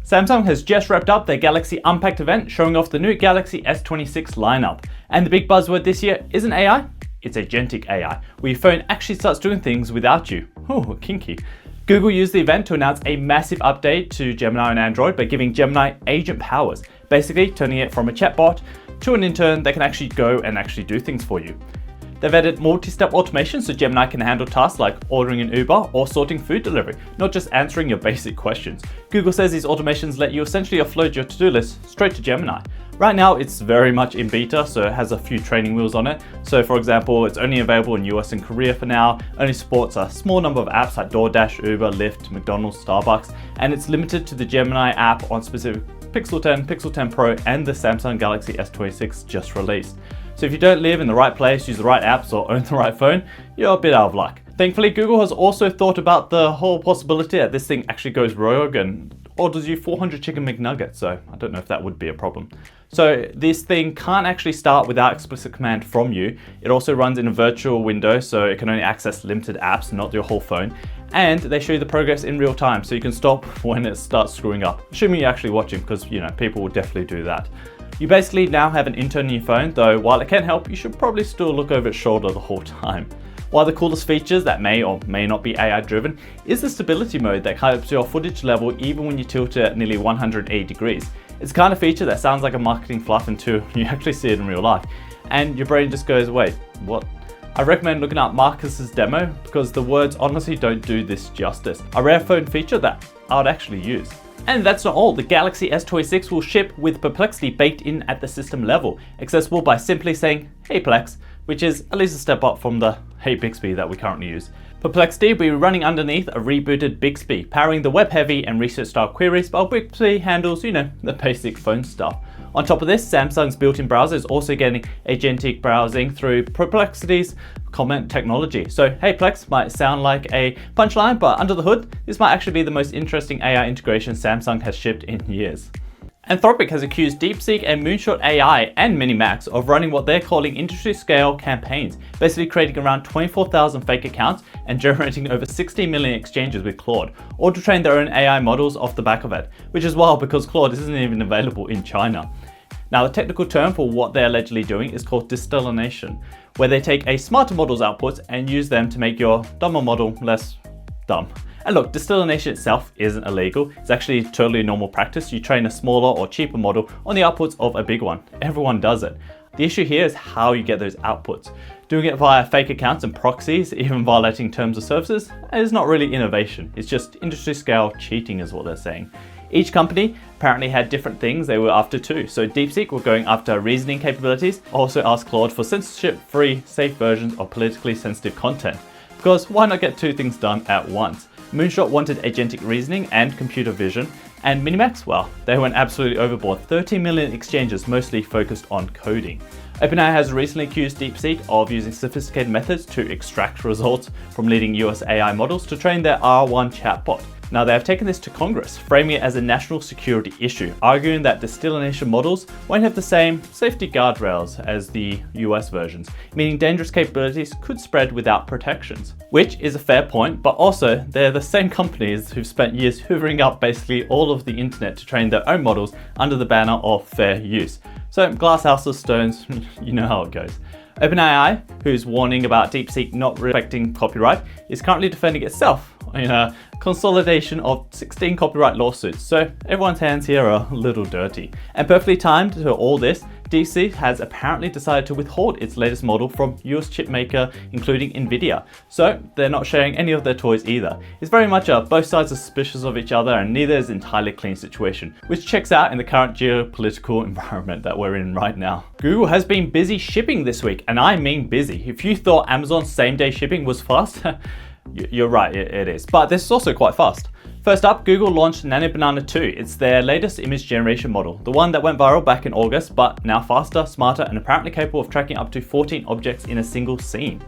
Samsung has just wrapped up their Galaxy Unpacked event, showing off the new Galaxy S26 lineup. And the big buzzword this year isn't AI, it's Agentic AI, where your phone actually starts doing things without you. Oh, kinky. Google used the event to announce a massive update to Gemini on Android by giving Gemini agent powers, basically turning it from a chatbot to an intern that can actually go and actually do things for you. They've added multi-step automation so Gemini can handle tasks like ordering an Uber or sorting food delivery, not just answering your basic questions. Google says these automations let you essentially offload your to-do list straight to Gemini. Right now it's very much in beta, so it has a few training wheels on it. So for example, it's only available in US and Korea for now, only supports a small number of apps like DoorDash, Uber, Lyft, McDonald's, Starbucks, and it's limited to the Gemini app on specific Pixel 10, Pixel 10 Pro, and the Samsung Galaxy S26 just released. So if you don't live in the right place, use the right apps, or own the right phone, you're a bit out of luck. Thankfully, Google has also thought about the whole possibility that this thing actually goes rogue and orders you 400 chicken McNuggets, so I don't know if that would be a problem. So this thing can't actually start without explicit command from you. It also runs in a virtual window, so it can only access limited apps, not your whole phone. And they show you the progress in real time, so you can stop when it starts screwing up, assuming you're actually watching, because people will definitely do that. You basically now have an intern in your phone, though while it can help, you should probably still look over its shoulder the whole time. One of the coolest features that may or may not be AI driven is the stability mode that keeps your footage level even when you tilt it at nearly 180 degrees. It's the kind of feature that sounds like a marketing fluff until you actually see it in real life, and your brain just goes, wait, what? I recommend looking up Marcus's demo because the words honestly don't do this justice. A rare phone feature that I would actually use. And that's not all. The Galaxy S26 will ship with Perplexity baked in at the system level, accessible by simply saying, "Hey Plex," which is at least a step up from the "Hey Bixby" that we currently use. Perplexity will be running underneath a rebooted Bixby, powering the web-heavy and research-style queries, while Bixby handles, the basic phone stuff. On top of this, Samsung's built-in browser is also getting agentic browsing through Perplexity's comment technology. So, hey Plex might sound like a punchline, but under the hood, this might actually be the most interesting AI integration Samsung has shipped in years. Anthropic has accused DeepSeek and Moonshot AI and Minimax of running what they're calling industry-scale campaigns, basically creating around 24,000 fake accounts and generating over 60 million exchanges with Claude, all to train their own AI models off the back of it, which is wild because Claude isn't even available in China. Now, the technical term for what they're allegedly doing is called distillation, where they take a smarter model's outputs and use them to make your dumber model less dumb. And look, distillation itself isn't illegal. It's actually totally normal practice. You train a smaller or cheaper model on the outputs of a big one. Everyone does it. The issue here is how you get those outputs. Doing it via fake accounts and proxies, even violating terms of services, is not really innovation. It's just industry scale cheating is what they're saying. Each company apparently had different things they were after too. So DeepSeek were going after reasoning capabilities, also asked Claude for censorship-free, safe versions of politically sensitive content. Because why not get two things done at once? Moonshot wanted agentic reasoning and computer vision, and Minimax, well, they went absolutely overboard. 13 million exchanges, mostly focused on coding. OpenAI has recently accused DeepSeek of using sophisticated methods to extract results from leading US AI models to train their R1 chatbot. Now, they have taken this to Congress, framing it as a national security issue, arguing that distillation models won't have the same safety guardrails as the US versions, meaning dangerous capabilities could spread without protections. Which is a fair point, but also they're the same companies who've spent years hoovering up basically all of the internet to train their own models under the banner of fair use. So glass house of stones, you know how it goes. OpenAI, who's warning about DeepSeek not respecting copyright, is currently defending itself in a consolidation of 16 copyright lawsuits, so everyone's hands here are a little dirty. And perfectly timed to all this, DeepSeek has apparently decided to withhold its latest model from US chip maker, including Nvidia. So they're not sharing any of their toys either. It's very much a both sides are suspicious of each other and neither is entirely clean situation, which checks out in the current geopolitical environment that we're in right now. Google has been busy shipping this week, and I mean busy. If you thought Amazon's same-day shipping was fast, you're right, it is. But this is also quite fast. First up, Google launched Nano Banana 2. It's their latest image generation model, the one that went viral back in August, but now faster, smarter, and apparently capable of tracking up to 14 objects in a single scene.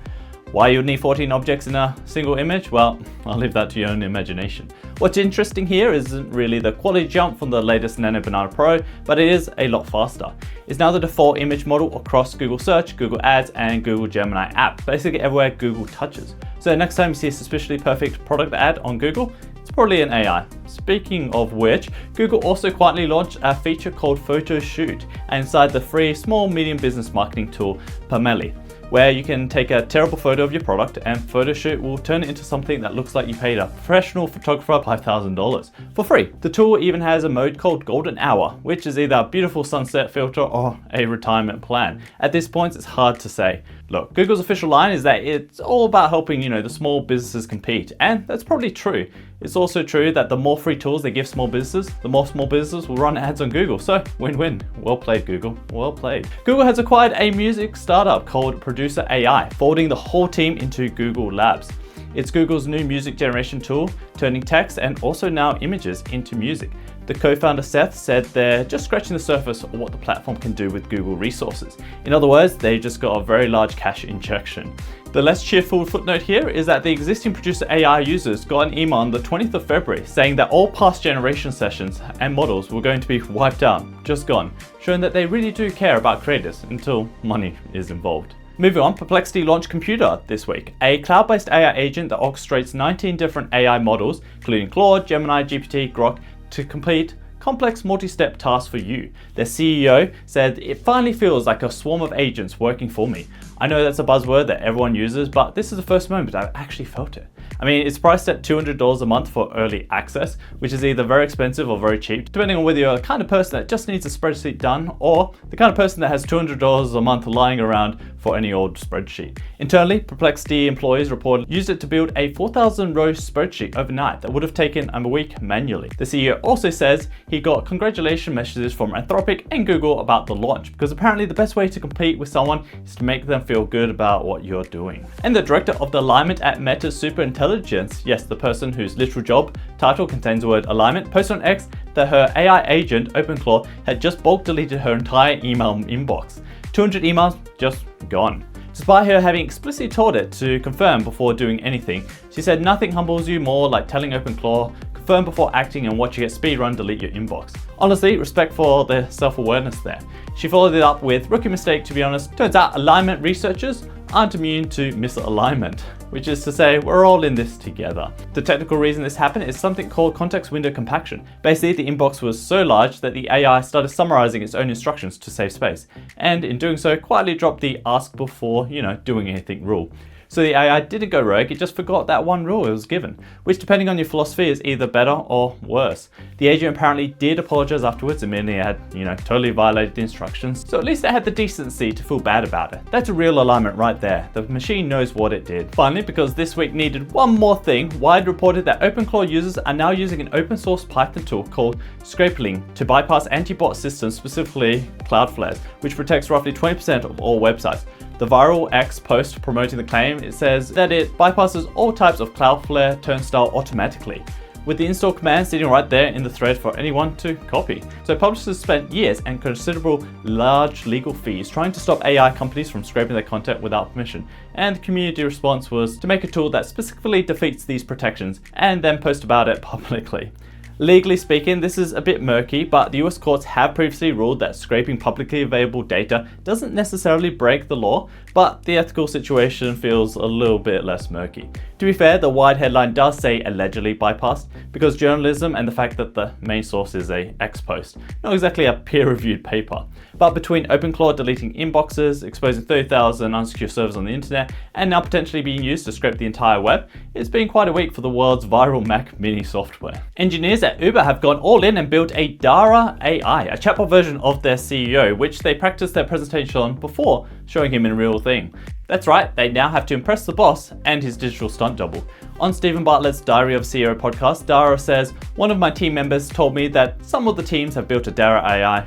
Why you would need 14 objects in a single image? Well, I'll leave that to your own imagination. What's interesting here isn't really the quality jump from the latest Nano Banana Pro, but it is a lot faster. It's now the default image model across Google Search, Google Ads, and Google Gemini app, basically everywhere Google touches. So next time you see a suspiciously perfect product ad on Google, it's probably an AI. Speaking of which, Google also quietly launched a feature called Photo Shoot inside the free small medium business marketing tool Perplexity, where you can take a terrible photo of your product and Photo Shoot will turn it into something that looks like you paid a professional photographer $5,000 for free. The tool even has a mode called Golden Hour, which is either a beautiful sunset filter or a retirement plan. At this point, it's hard to say. Look, Google's official line is that it's all about helping, the small businesses compete, and that's probably true. It's also true that the more free tools they give small businesses, the more small businesses will run ads on Google. So win-win. Well played, Google. Well played. Google has acquired a music startup called Producer AI, folding the whole team into Google Labs. It's Google's new music generation tool, turning text and also now images into music. The co-founder Seth said they're just scratching the surface of what the platform can do with Google resources. In other words, they just got a very large cash injection. The less cheerful footnote here is that the existing Producer AI users got an email on the 20th of February saying that all past generation sessions and models were going to be wiped out, just gone, showing that they really do care about creators until money is involved. Moving on, Perplexity launched Computer this week, a cloud-based AI agent that orchestrates 19 different AI models, including Claude, Gemini, GPT, Grok, to complete complex multi-step tasks for you. Their CEO said, "It finally feels like a swarm of agents working for me. I know that's a buzzword that everyone uses, but this is the first moment I've actually felt it." I mean, it's priced at $200 a month for early access, which is either very expensive or very cheap, depending on whether you're the kind of person that just needs a spreadsheet done or the kind of person that has $200 a month lying around for any old spreadsheet. Internally, Perplexity employees reported used it to build a 4,000-row spreadsheet overnight that would have taken a week manually. The CEO also says he got congratulation messages from Anthropic and Google about the launch, because apparently the best way to compete with someone is to make them feel good about what you're doing. And the director of the alignment at Meta's Superintelligence, yes, the person whose literal job title contains the word alignment, posted on X that her AI agent, OpenClaw, had just bulk deleted her entire email inbox. 200 emails just gone. Despite her having explicitly told it to confirm before doing anything, she said nothing humbles you more like telling OpenClaw, confirm before acting and watching it speedrun delete your inbox. Honestly, respect for the self-awareness there. She followed it up with, rookie mistake to be honest, turns out alignment researchers aren't immune to misalignment, which is to say we're all in this together. The technical reason this happened is something called context window compaction. Basically, the inbox was so large that the AI started summarizing its own instructions to save space, and in doing so quietly dropped the ask before, doing anything rule. So the AI didn't go rogue, it just forgot that one rule it was given, which depending on your philosophy is either better or worse. The agent apparently did apologize afterwards, admitting it had, totally violated the instructions, so at least it had the decency to feel bad about it. That's a real alignment right there. The machine knows what it did. Finally, because this week needed one more thing, Wired reported that OpenClaw users are now using an open source Python tool called scraping to bypass anti-bot systems, specifically Cloudflare's, which protects roughly 20% of all websites. The viral X post promoting the claim, it says that it bypasses all types of Cloudflare turnstile automatically, with the install command sitting right there in the thread for anyone to copy. So publishers spent years and considerable large legal fees trying to stop AI companies from scraping their content without permission, and the community response was to make a tool that specifically defeats these protections and then post about it publicly. Legally speaking, this is a bit murky, but the US courts have previously ruled that scraping publicly available data doesn't necessarily break the law, but the ethical situation feels a little bit less murky. To be fair, the wide headline does say allegedly bypassed, because journalism and the fact that the main source is a X post, not exactly a peer-reviewed paper. But between OpenClaw deleting inboxes, exposing 30,000 unsecure servers on the internet, and now potentially being used to scrape the entire web, it's been quite a week for the world's viral Mac Mini software. Engineers at Uber have gone all in and built a Dara AI, a chatbot version of their CEO, which they practiced their presentation on before showing him in real thing. That's right, they now have to impress the boss and his digital stunt double. On Stephen Bartlett's Diary of CEO podcast, Dara says, "One of my team members told me that some of the teams have built a Dara AI,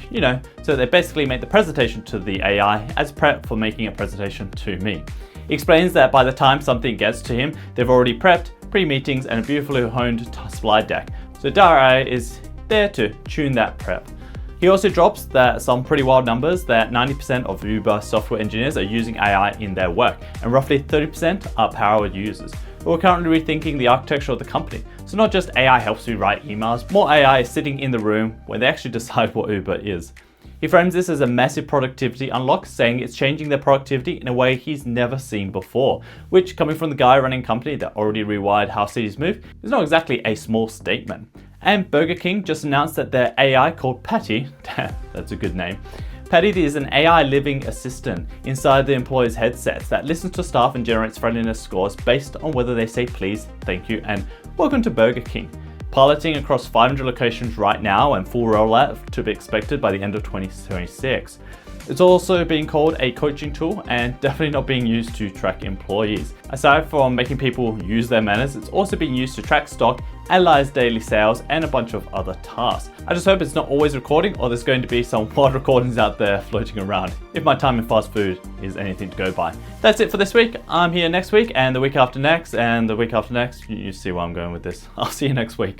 so they basically make the presentation to the AI as prep for making a presentation to me." He explains that by the time something gets to him, they've already prepped, pre-meetings and a beautifully honed slide deck. So Dara AI is there to tune that prep. He also drops that some pretty wild numbers that 90% of Uber software engineers are using AI in their work, and roughly 30% are power users who are currently rethinking the architecture of the company. So not just AI helps you write emails, more AI is sitting in the room when they actually decide what Uber is. He frames this as a massive productivity unlock, saying it's changing their productivity in a way he's never seen before, which, coming from the guy running a company that already rewired how cities move, is not exactly a small statement. And Burger King just announced that their AI called Patty, that's a good name, Patty is an AI living assistant inside the employee's headsets that listens to staff and generates friendliness scores based on whether they say please, thank you, and welcome to Burger King. Piloting across 500 locations right now and full rollout to be expected by the end of 2026. It's also being called a coaching tool and definitely not being used to track employees. Aside from making people use their manners, it's also being used to track stock, analyze daily sales, and a bunch of other tasks. I just hope it's not always recording, or there's going to be some wild recordings out there floating around, if my time in fast food is anything to go by. That's it for this week. I'm here next week, and the week after next, and the week after next. You see where I'm going with this. I'll see you next week.